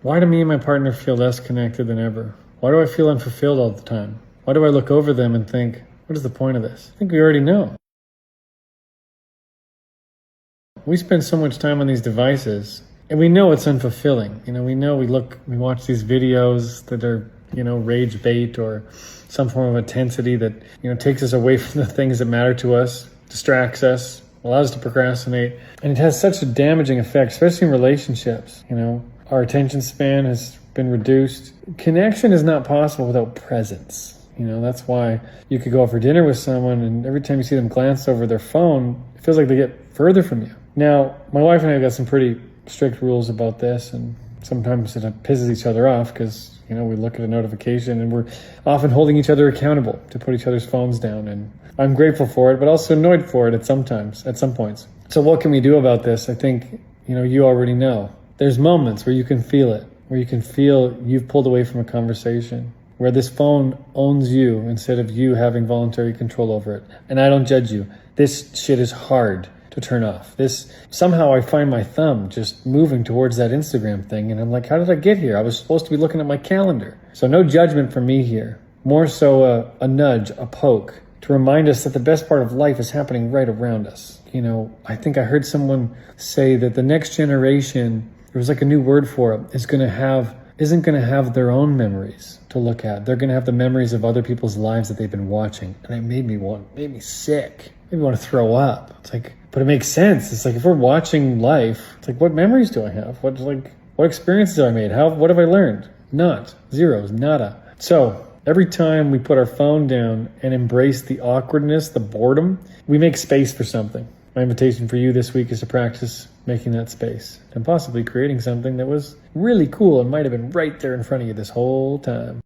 Why do me and my partner feel less connected than ever? Why do I feel unfulfilled all the time? Why do I look over them and think, what is the point of this? I think we already know. We spend so much time on these devices and we know it's unfulfilling. We know we watch these videos that are, rage bait or some form of intensity that, takes us away from the things that matter to us, distracts us, allows us to procrastinate. And it has such a damaging effect, especially in relationships. Our attention span has been reduced. Connection is not possible without presence. That's why you could go out for dinner with someone and every time you see them glance over their phone, it feels like they get further from you. Now, my wife and I have got some pretty strict rules about this, and sometimes it pisses each other off because, we look at a notification and we're often holding each other accountable to put each other's phones down. And I'm grateful for it, but also annoyed for it at some points. So what can we do about this? I think, you already know. There's moments where you can feel it, where you can feel you've pulled away from a conversation, where this phone owns you instead of you having voluntary control over it. And I don't judge you. This shit is hard to turn off. Somehow I find my thumb just moving towards that Instagram thing, and I'm like, how did I get here? I was supposed to be looking at my calendar. So no judgment from me here. More so a nudge, a poke, to remind us that the best part of life is happening right around us. I think I heard someone say that the next generation, there was like a new word for it, isn't going to have their own memories to look at. They're going to have the memories of other people's lives that they've been watching. And it made me sick. Made me want to throw up. It's like, but it makes sense. It's like, if we're watching life, it's like, what memories do I have? What experiences have I made? What have I learned? Not. Zeros. Nada. So every time we put our phone down and embrace the awkwardness, the boredom, we make space for something. My invitation for you this week is to practice making that space and possibly creating something that was really cool and might have been right there in front of you this whole time.